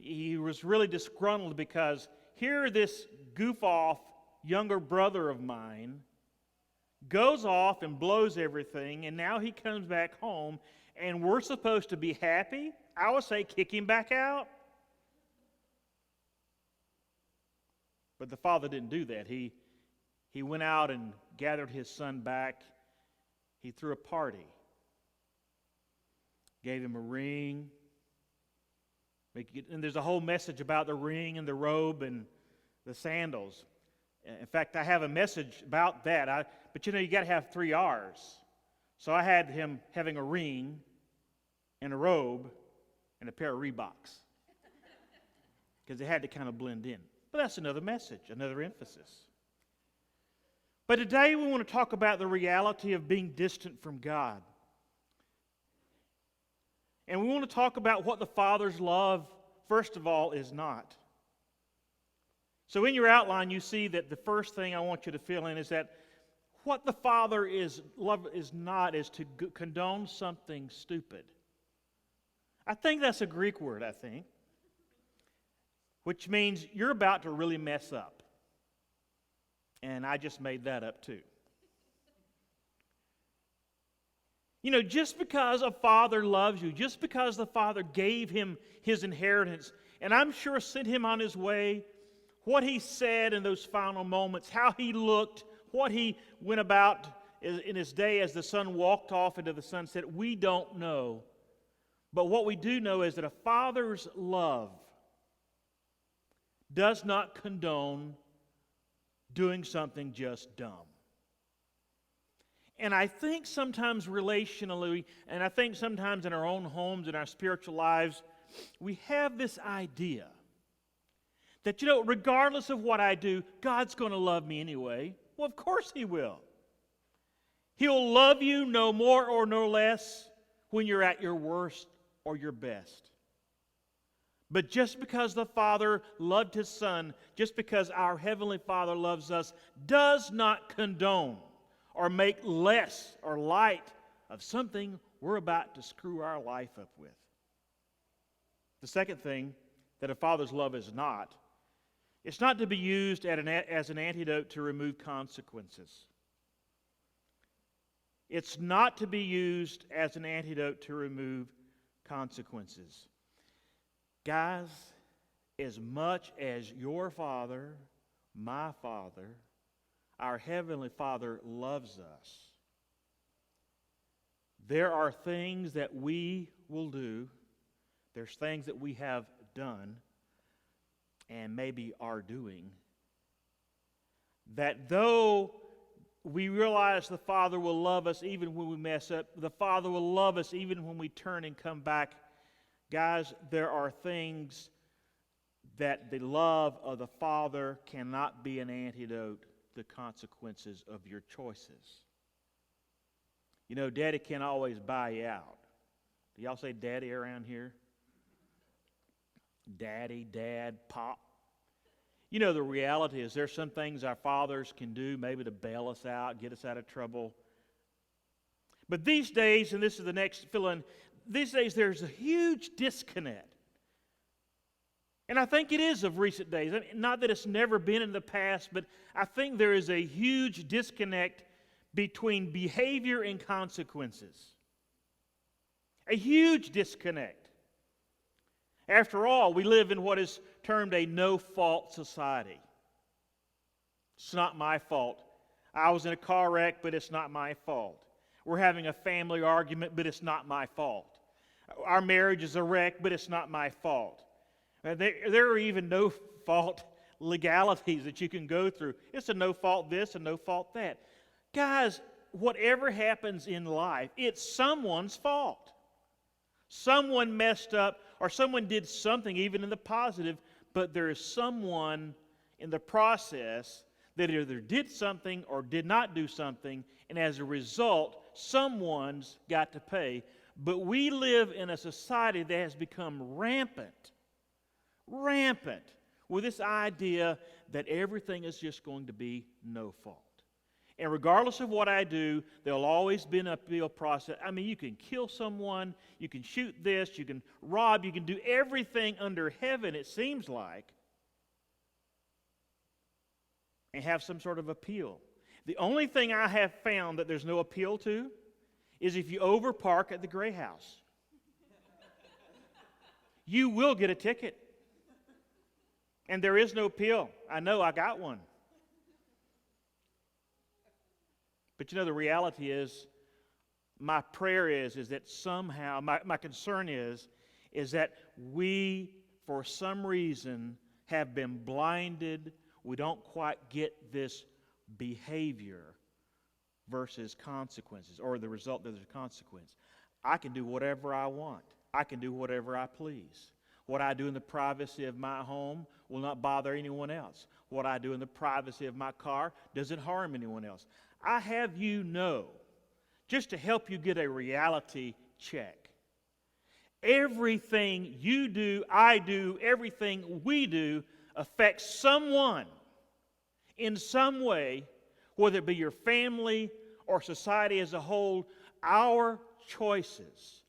he was really disgruntled because here this goof-off younger brother of mine goes off and blows everything, and now he comes back home, and we're supposed to be happy? I would say kick him back out. But the father didn't do that. He went out and gathered his son back. He threw a party. Gave him a ring. And there's a whole message about the ring and the robe and the sandals. In fact, I have a message about that. But you got to have 3 R's. So I had him having a ring and a robe and a pair of Reeboks. Because it had to kind of blend in. But that's another message, another emphasis. But today we want to talk about the reality of being distant from God. And we want to talk about what the Father's love, first of all, is not. So in your outline, you see that the first thing I want you to fill in is that what the Father love is not is to condone something stupid. I think that's a Greek word, which means you're about to really mess up. And I just made that up too. Just because a father loves you, just because the Father gave him his inheritance, and I'm sure sent him on his way, what he said in those final moments, how he looked, what he went about in his day as the sun walked off into the sunset, we don't know. But what we do know is that a father's love does not condone doing something just dumb. And I think sometimes relationally, and I think sometimes in our own homes, in our spiritual lives, we have this idea that, regardless of what I do, God's going to love me anyway. Well, of course He will. He'll love you no more or no less when you're at your worst or your best. But just because the Father loved His Son, just because our Heavenly Father loves us, does not condone or make less or light of something we're about to screw our life up with. The second thing that a father's love is not, it's not to be used as an antidote to remove consequences. It's not to be used as an antidote to remove consequences. Guys, as much as your Father, my Father, our Heavenly Father loves us, there are things that we will do, there's things that we have done and maybe are doing, that though we realize the Father will love us even when we mess up, the Father will love us even when we turn and come back, guys, there are things that the love of the Father cannot be an antidote to the consequences of your choices. Daddy can't always buy you out. Do y'all say daddy around here? Daddy, dad, pop. The reality is there's some things our fathers can do maybe to bail us out, get us out of trouble. But these days, and this is the next fill-in, these days there's a huge disconnect. And I think it is of recent days. Not that it's never been in the past, but I think there is a huge disconnect between behavior and consequences. A huge disconnect. After all, we live in what is termed a no-fault society. It's not my fault. I was in a car wreck, but it's not my fault. We're having a family argument, but it's not my fault. Our marriage is a wreck, but it's not my fault. There are even no-fault legalities that you can go through. It's a no-fault this, a no-fault that. Guys, whatever happens in life, it's someone's fault. Someone messed up, or someone did something, even in the positive, but there is someone in the process that either did something or did not do something, and as a result, someone's got to pay. But we live in a society that has become rampant with this idea that everything is just going to be no fault. And regardless of what I do, there'll always be an appeal process. I mean, you can kill someone, you can shoot this, you can rob, you can do everything under heaven, it seems like, and have some sort of appeal. The only thing I have found that there's no appeal to is if you overpark at the Gray House. You will get a ticket. And there is no appeal. I know, I got one. But you know, the reality is, my prayer is that somehow, my concern is that we, for some reason, have been blinded. We don't quite get this behavior versus consequences, or the result that there's a consequence. I can do whatever I want. I can do whatever I please. What I do in the privacy of my home will not bother anyone else. What I do in the privacy of my car doesn't harm anyone else. I have you know, just to help you get a reality check, everything you do, I do, everything we do affects someone in some way, whether it be your family or society as a whole. Our choices,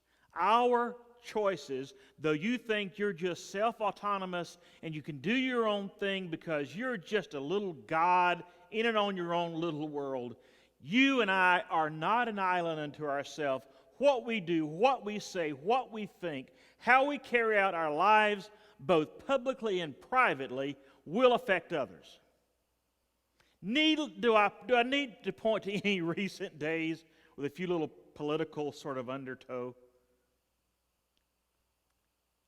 though you think you're just self-autonomous and you can do your own thing because you're just a little God in and on your own little world, you and I are not an island unto ourselves. What we do, what we say, what we think, how we carry out our lives, both publicly and privately, will affect others. Do I need to point to any recent days with a few little political sort of undertow?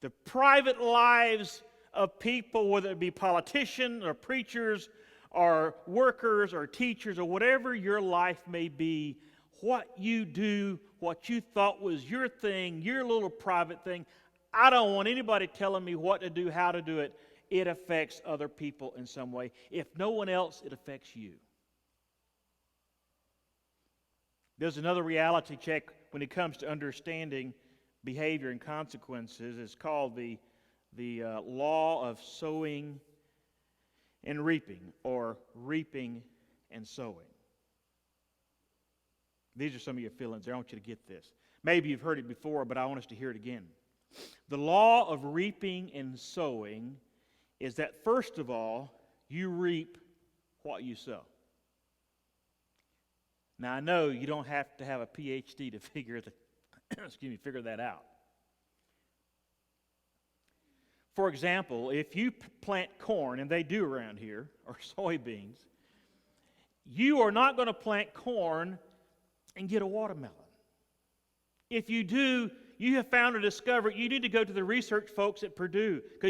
The private lives of people, whether it be politicians or preachers or workers or teachers or whatever your life may be, what you do, what you thought was your thing, your little private thing, I don't want anybody telling me what to do, how to do it. It affects other people in some way. If no one else, it affects you. There's another reality check when it comes to understanding behavior and consequences. It's called the law of sowing and reaping, or reaping and sowing. These are some of your feelings there. I want you to get this. Maybe you've heard it before, but I want us to hear it again. The law of reaping and sowing is that, first of all, you reap what you sow. Now, I know you don't have to have a PhD to figure that out. For example, if you plant corn, and they do around here, or soybeans, you are not going to plant corn and get a watermelon. If you do, you have found or discovered you need to go to the research folks at Purdue, because